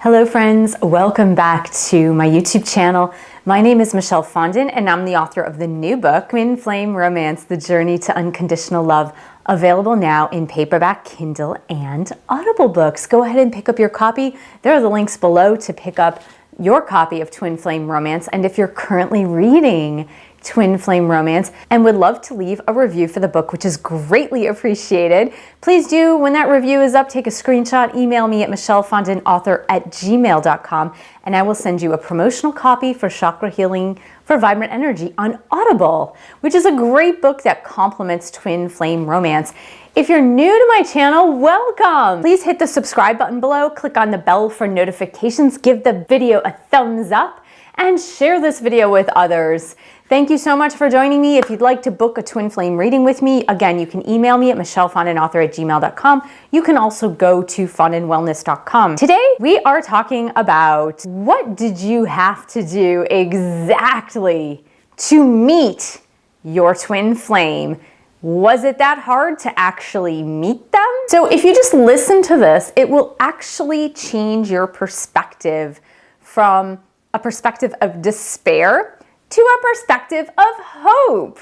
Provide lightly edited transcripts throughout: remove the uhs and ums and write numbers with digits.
Hello friends, welcome back to my YouTube channel. My name is Michelle Fondin and I'm the author of the new book, Twin Flame Romance, The Journey to Unconditional Love, available now in paperback, Kindle, and Audible books. Go ahead and pick up your copy. There are the links below to pick up your copy of Twin Flame Romance. And if you're currently reading Twin Flame Romance and would love to leave a review for the book, which is greatly appreciated, please do. When that review is up, take a screenshot, email me at michellefondinauthor@gmail.com, and I will send you a promotional copy for Chakra Healing for Vibrant Energy on Audible, which is a great book that complements Twin Flame Romance. If you're new to my channel, welcome! Please hit the subscribe button below, click on the bell for notifications, give the video a thumbs up, and share this video with others. Thank you so much for joining me. If you'd like to book a Twin Flame reading with me, again, you can email me at michellefondinauthor@gmail.com. You can also go to fondinwellness.com. Today, we are talking about what did you have to do exactly to meet your twin flame? Was it that hard to actually meet them? So if you just listen to this, it will actually change your perspective from a perspective of despair to a perspective of hope.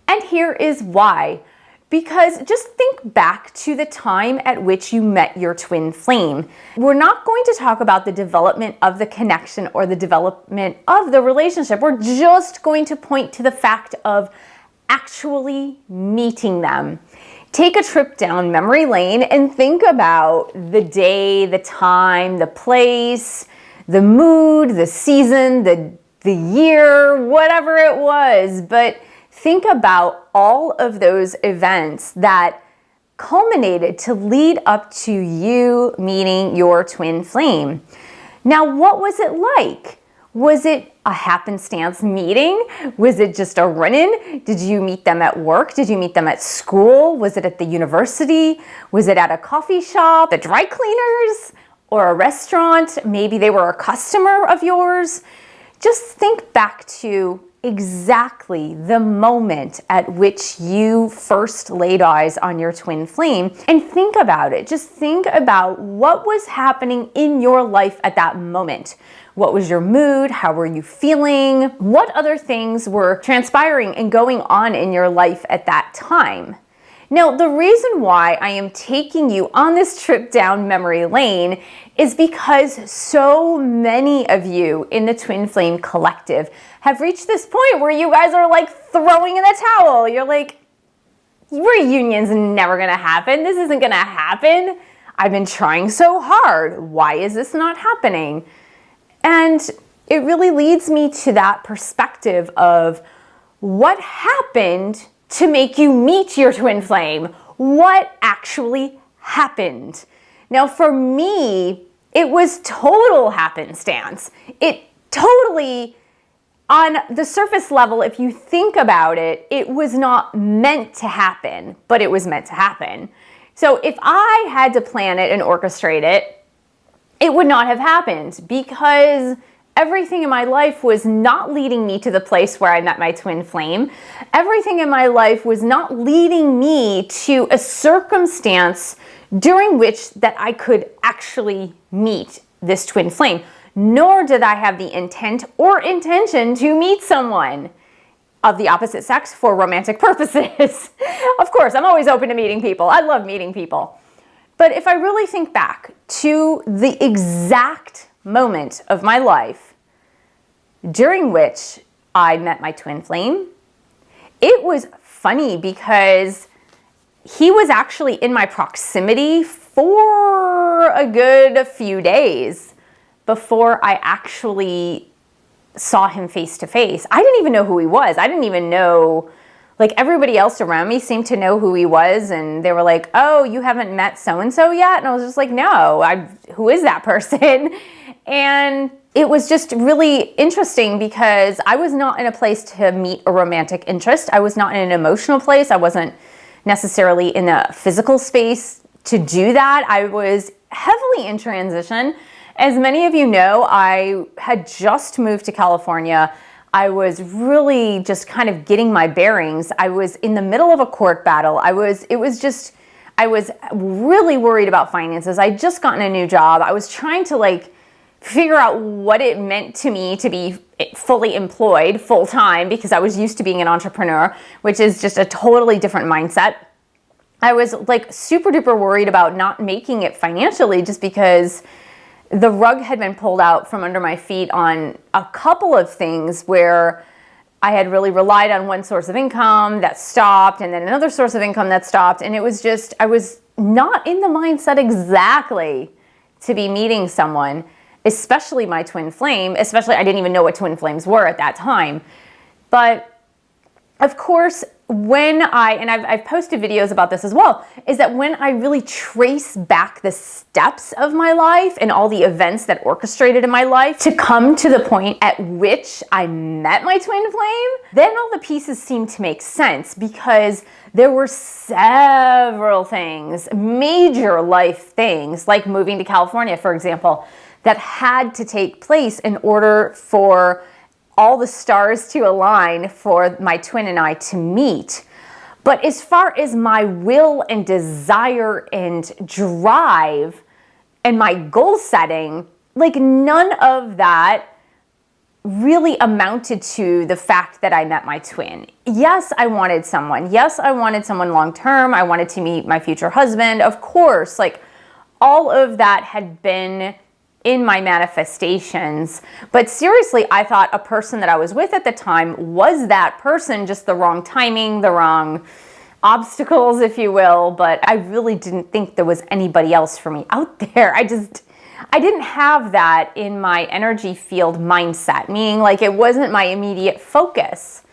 And here is why. Because just think back to the time at which you met your twin flame. We're not going to talk about the development of the connection or the development of the relationship. We're just going to point to the fact of actually meeting them. Take a trip down memory lane and think about the day, the time, the place, the mood, the season, the year, whatever it was. But think about all of those events that culminated to lead up to you meeting your twin flame. Now, what was it like? Was it a happenstance meeting? Was it just a run-in? Did you meet them at work? Did you meet them at school? Was it at the university? Was it at a coffee shop, the dry cleaners, or a restaurant? Maybe they were a customer of yours. Just think back to exactly the moment at which you first laid eyes on your twin flame and think about it. Just think about what was happening in your life at that moment. What was your mood? How were you feeling? What other things were transpiring and going on in your life at that time? Now, the reason why I am taking you on this trip down memory lane is because so many of you in the Twin Flame Collective have reached this point where you guys are like throwing in the towel. You're like, reunion's never gonna happen. This isn't gonna happen. I've been trying so hard. Why is this not happening? And it really leads me to that perspective of what happened to make you meet your twin flame. What actually happened? Now, for me, it was total happenstance. It totally, on the surface level, if you think about it, it was not meant to happen, but it was meant to happen. So if I had to plan it and orchestrate it, it would not have happened because everything in my life was not leading me to the place where I met my twin flame. Everything in my life was not leading me to a circumstance during which that I could actually meet this twin flame, nor did I have the intent or intention to meet someone of the opposite sex for romantic purposes. Of course, I'm always open to meeting people. I love meeting people. But if I really think back to the exact moment of my life during which I met my twin flame, it was funny because he was actually in my proximity for a good few days before I actually saw him face to face. I didn't even know who he was. I didn't even know, like everybody else around me seemed to know who he was, and they were like, oh, you haven't met so-and-so yet? And I was just like, no, who is that person? And it was just really interesting because I was not in a place to meet a romantic interest. I was not in an emotional place. I wasn't necessarily in a physical space to do that. I was heavily in transition. As many of you know, I had just moved to California. I was really just kind of getting my bearings. I was in the middle of a court battle. I was really worried about finances. I'd just gotten a new job. I was trying to figure out what it meant to me to be fully employed full time, because I was used to being an entrepreneur, which is just a totally different mindset. I was like super duper worried about not making it financially, just because the rug had been pulled out from under my feet on a couple of things where I had really relied on one source of income that stopped, and then another source of income that stopped. And it was just, I was not in the mindset exactly to be meeting someone, especially my twin flame. Especially, I didn't even know what twin flames were at that time. But of course, when I've posted videos about this as well, is that when I really trace back the steps of my life and all the events that orchestrated in my life to come to the point at which I met my twin flame, then all the pieces seem to make sense, because there were several things, major life things, like moving to California, for example, that had to take place in order for all the stars to align for my twin and I to meet. But as far as my will and desire and drive and my goal setting, like none of that really amounted to the fact that I met my twin. Yes, I wanted someone. Yes, I wanted someone long term. I wanted to meet my future husband. Of course, like all of that had been in my manifestations. But seriously, I thought a person that I was with at the time was that person, just the wrong timing, the wrong obstacles, if you will. But I really didn't think there was anybody else for me out there. I didn't have that in my energy field mindset, meaning like it wasn't my immediate focus.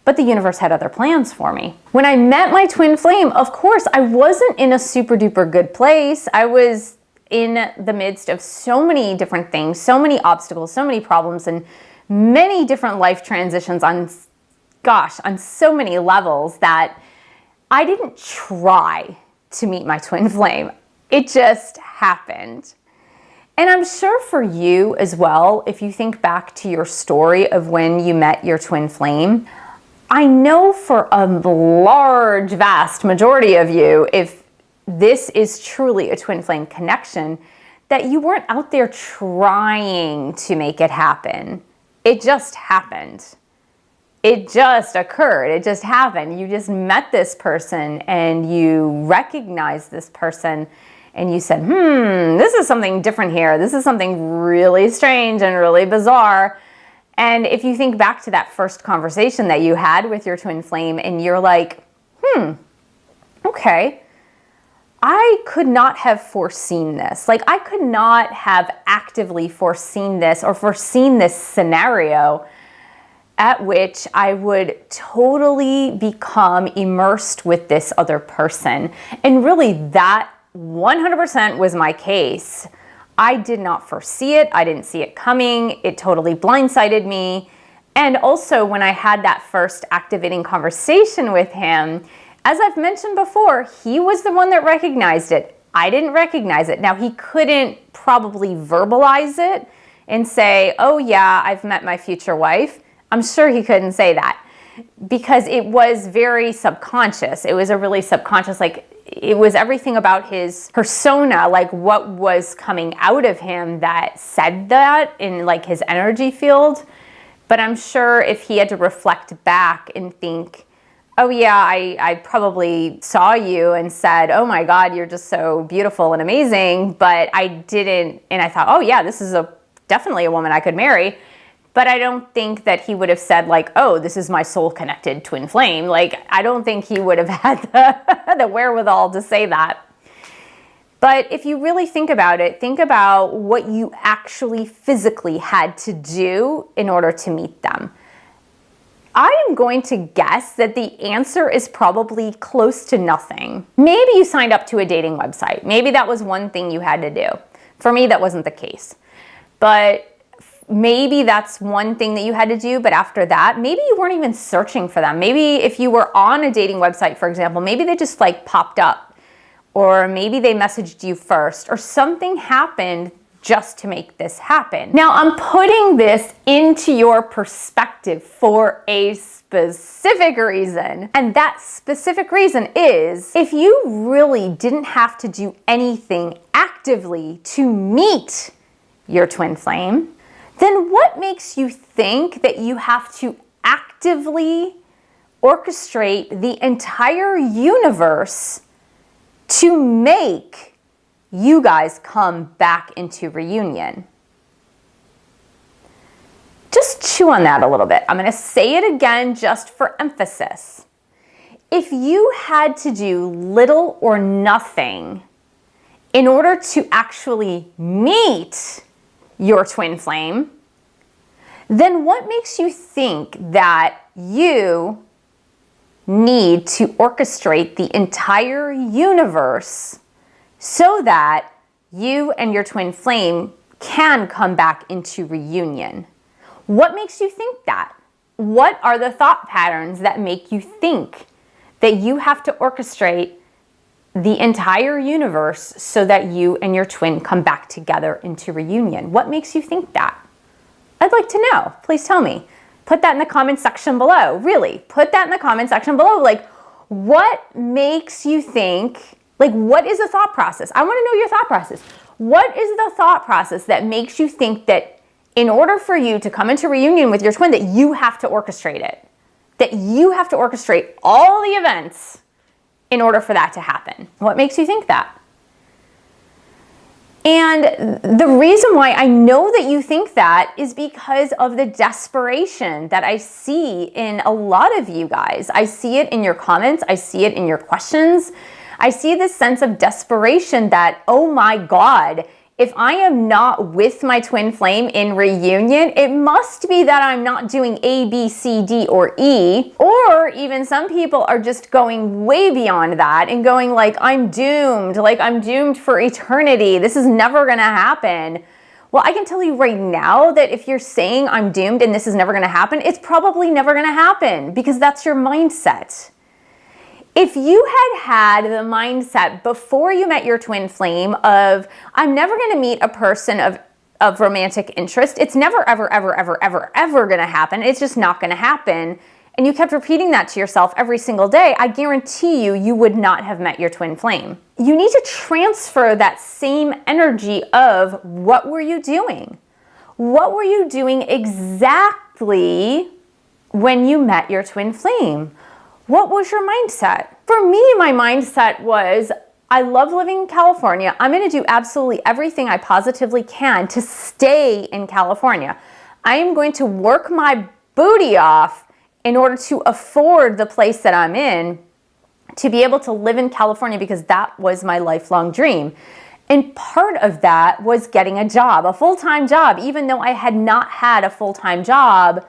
But the universe had other plans for me. When I met my twin flame, of course, I wasn't in a super duper good place. I was in the midst of so many different things, so many obstacles, so many problems, and many different life transitions on so many levels that I didn't try to meet my twin flame. It just happened. And I'm sure for you as well, if you think back to your story of when you met your twin flame, I know for a large, vast majority of you, if this is truly a twin flame connection, that you weren't out there trying to make it happen. It just happened. It just occurred. It just happened. You just met this person and you recognized this person and you said, this is something different here. This is something really strange and really bizarre. And if you think back to that first conversation that you had with your twin flame and you're like, okay, I could not have foreseen this. Like I could not have actively foreseen this or foreseen this scenario at which I would totally become immersed with this other person. And really that 100% was my case. I did not foresee it. I didn't see it coming. It totally blindsided me. And also when I had that first activating conversation with him, as I've mentioned before, he was the one that recognized it. I didn't recognize it. Now, he couldn't probably verbalize it and say, oh yeah, I've met my future wife. I'm sure he couldn't say that because it was very subconscious. It was a really subconscious, like it was everything about his persona, like what was coming out of him that said that in like his energy field. But I'm sure if he had to reflect back and think, oh yeah, I probably saw you and said, oh my God, you're just so beautiful and amazing. But I didn't, and I thought, oh yeah, this is definitely a woman I could marry. But I don't think that he would have said like, oh, this is my soul connected twin flame. Like, I don't think he would have had the wherewithal to say that. But if you really think about it, think about what you actually physically had to do in order to meet them. I am going to guess that the answer is probably close to nothing. Maybe you signed up to a dating website. Maybe that was one thing you had to do. For me, that wasn't the case. But maybe that's one thing that you had to do, but after that, maybe you weren't even searching for them. Maybe if you were on a dating website, for example, maybe they just like popped up, or maybe they messaged you first, or something happened just to make this happen. Now, I'm putting this into your perspective for a specific reason. And that specific reason is if you really didn't have to do anything actively to meet your twin flame, then what makes you think that you have to actively orchestrate the entire universe to make you guys come back into reunion? Just chew on that a little bit. I'm going to say it again just for emphasis. If you had to do little or nothing in order to actually meet your twin flame, then what makes you think that you need to orchestrate the entire universe so that you and your twin flame can come back into reunion? What makes you think that? What are the thought patterns that make you think that you have to orchestrate the entire universe so that you and your twin come back together into reunion? What makes you think that? I'd like to know. Please tell me. Put that in the comment section below. Really, put that in the comment section below. Like, what makes you think, like, what is the thought process? I want to know your thought process. What is the thought process that makes you think that in order for you to come into reunion with your twin, that you have to orchestrate it? That you have to orchestrate all the events in order for that to happen? What makes you think that? And the reason why I know that you think that is because of the desperation that I see in a lot of you guys. I see it in your comments. I see it in your questions. I see this sense of desperation that, oh my God, if I am not with my twin flame in reunion, it must be that I'm not doing A, B, C, D, or E. Or even some people are just going way beyond that and going like, I'm doomed for eternity. This is never gonna happen. Well, I can tell you right now that if you're saying I'm doomed and this is never gonna happen, it's probably never gonna happen because that's your mindset. If you had the mindset before you met your twin flame of, I'm never going to meet a person of romantic interest, it's never, ever, ever, ever, ever, ever going to happen, it's just not going to happen, and you kept repeating that to yourself every single day, I guarantee you, you would not have met your twin flame. You need to transfer that same energy of what were you doing? What were you doing exactly when you met your twin flame? What was your mindset? For me, my mindset was, I love living in California. I'm going to do absolutely everything I positively can to stay in California. I am going to work my booty off in order to afford the place that I'm in to be able to live in California because that was my lifelong dream. And part of that was getting a job, a full-time job, even though I had not had a full-time job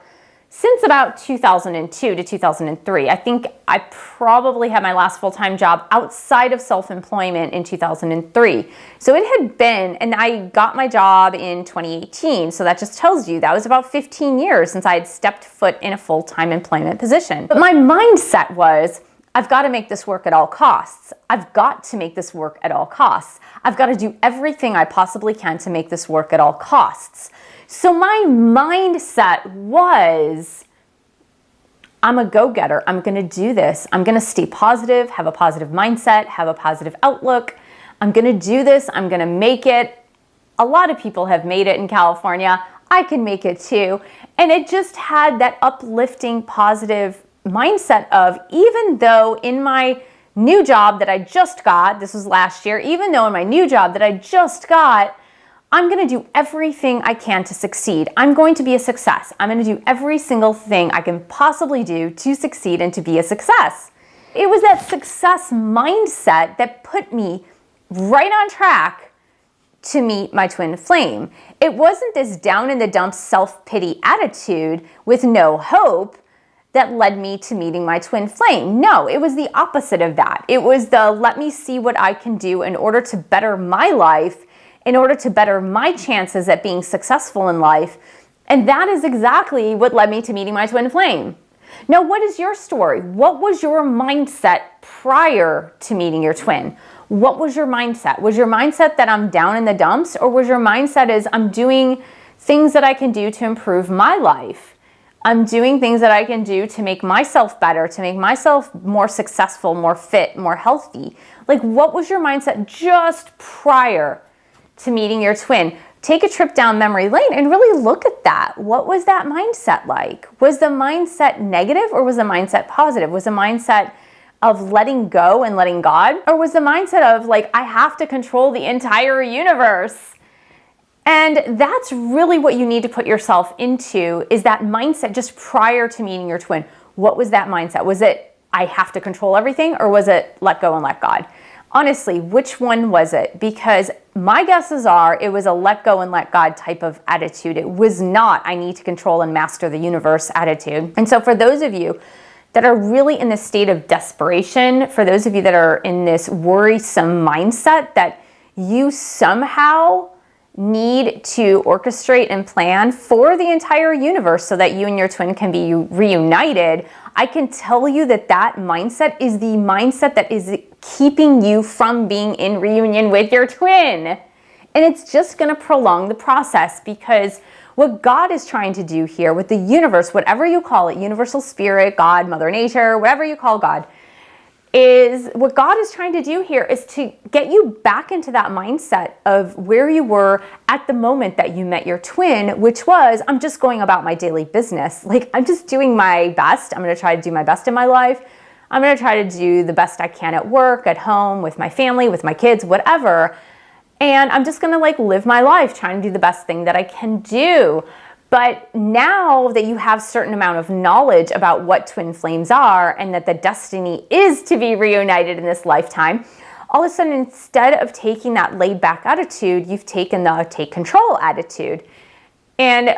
since about 2002 to 2003. I think I probably had my last full-time job outside of self-employment in 2003. So it had been, and I got my job in 2018. So that just tells you that was about 15 years since I had stepped foot in a full-time employment position. But my mindset was, I've got to make this work at all costs. I've got to make this work at all costs. I've got to do everything I possibly can to make this work at all costs. So my mindset was, I'm a go-getter. I'm going to do this. I'm going to stay positive, have a positive mindset, have a positive outlook. I'm going to do this. I'm going to make it. A lot of people have made it in California. I can make it too. And it just had that uplifting, positive mindset of, even though in my new job that I just got, this was last year, even though in my new job that I just got, I'm going to do everything I can to succeed. I'm going to be a success. I'm going to do every single thing I can possibly do to succeed and to be a success. It was that success mindset that put me right on track to meet my twin flame. It wasn't this down in the dumps self-pity attitude with no hope that led me to meeting my twin flame. No, it was the opposite of that. It was the, let me see what I can do in order to better my life, in order to better my chances at being successful in life. And that is exactly what led me to meeting my twin flame. Now, what is your story? What was your mindset prior to meeting your twin? What was your mindset? Was your mindset that I'm down in the dumps? Or was your mindset is I'm doing things that I can do to improve my life? I'm doing things that I can do to make myself better, to make myself more successful, more fit, more healthy. Like, what was your mindset just prior to meeting your twin? take a trip down memory lane and really look at that. What was that mindset like? Was the mindset negative or was the mindset positive? Was the mindset of letting go and letting God? Or was the mindset of like, I have to control the entire universe? And that's really what you need to put yourself into, is that mindset just prior to meeting your twin. What was that mindset? Was it, I have to control everything, or was it let go and let God? Honestly, which one was it? Because my guesses are it was a let go and let God type of attitude. It was not, I need to control and master the universe attitude. And so for those of you that are really in this state of desperation, for those of you that are in this worrisome mindset that you somehow need to orchestrate and plan for the entire universe so that you and your twin can be reunited, I can tell you that that mindset is the mindset that is keeping you from being in reunion with your twin. And it's just going to prolong the process, because what God is trying to do here with the universe, whatever you call it, universal spirit, God, Mother Nature, whatever you call God, is what God is trying to do here is to get you back into that mindset of where you were at the moment that you met your twin, which was, I'm just going about my daily business. Like, I'm just doing my best. I'm going to try to do my best in my life. I'm going to try to do the best I can at work, at home, with my family, with my kids, whatever. And I'm just going to like live my life trying to do the best thing that I can do. But now that you have a certain amount of knowledge about what twin flames are and that the destiny is to be reunited in this lifetime, all of a sudden, instead of taking that laid back attitude, you've taken the take control attitude. And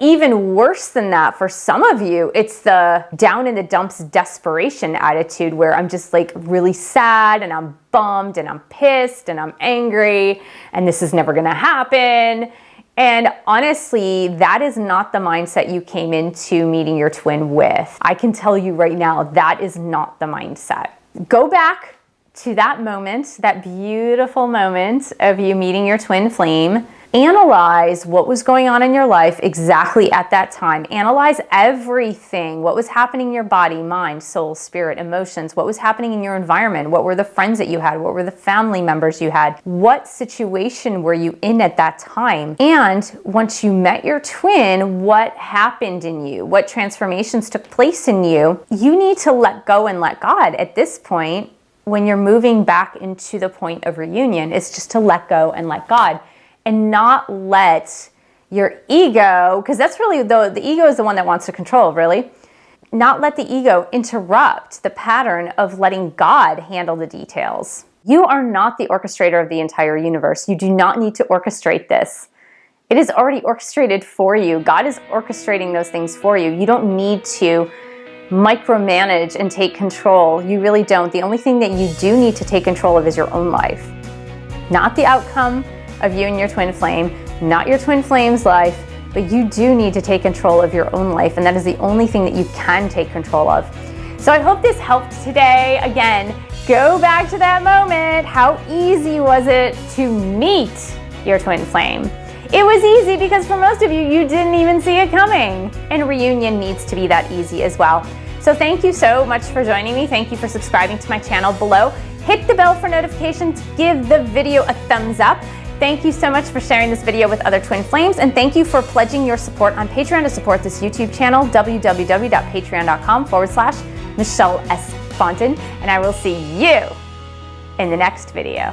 even worse than that, for some of you, it's the down in the dumps desperation attitude, where I'm just like really sad and I'm bummed and I'm pissed and I'm angry and this is never gonna happen. And honestly, that is not the mindset you came into meeting your twin with. I can tell you right now, that is not the mindset. Go back to that moment, that beautiful moment of you meeting your twin flame. Analyze what was going on in your life exactly at that time. Analyze everything. What was happening in your body, mind, soul, spirit, emotions. What was happening in your environment? What were the friends that you had? What were the family members you had? What situation were you in at that time? And once you met your twin, what happened in you? What transformations took place in you? You need to let go and let God at this point. When you're moving back into the point of reunion, it's just to let go and let God. And not let your ego, because that's really, the ego is the one that wants to control, really. Not let the ego interrupt the pattern of letting God handle the details. You are not the orchestrator of the entire universe. You do not need to orchestrate this. It is already orchestrated for you. God is orchestrating those things for you. You don't need to micromanage and take control. You really don't. The only thing that you do need to take control of is your own life. Not the outcome of you and your twin flame, not your twin flame's life, but you do need to take control of your own life, and that is the only thing that you can take control of. So I hope this helped today. Again, go back to that moment. How easy was it to meet your twin flame? It was easy because for most of you, you didn't even see it coming. And reunion needs to be that easy as well. So thank you so much for joining me. Thank you for subscribing to my channel below. Hit the bell for notifications. Give the video a thumbs up. Thank you so much for sharing this video with other twin flames, and thank you for pledging your support on Patreon to support this YouTube channel, www.patreon.com/Michelle S. Fondin, and I will see you in the next video.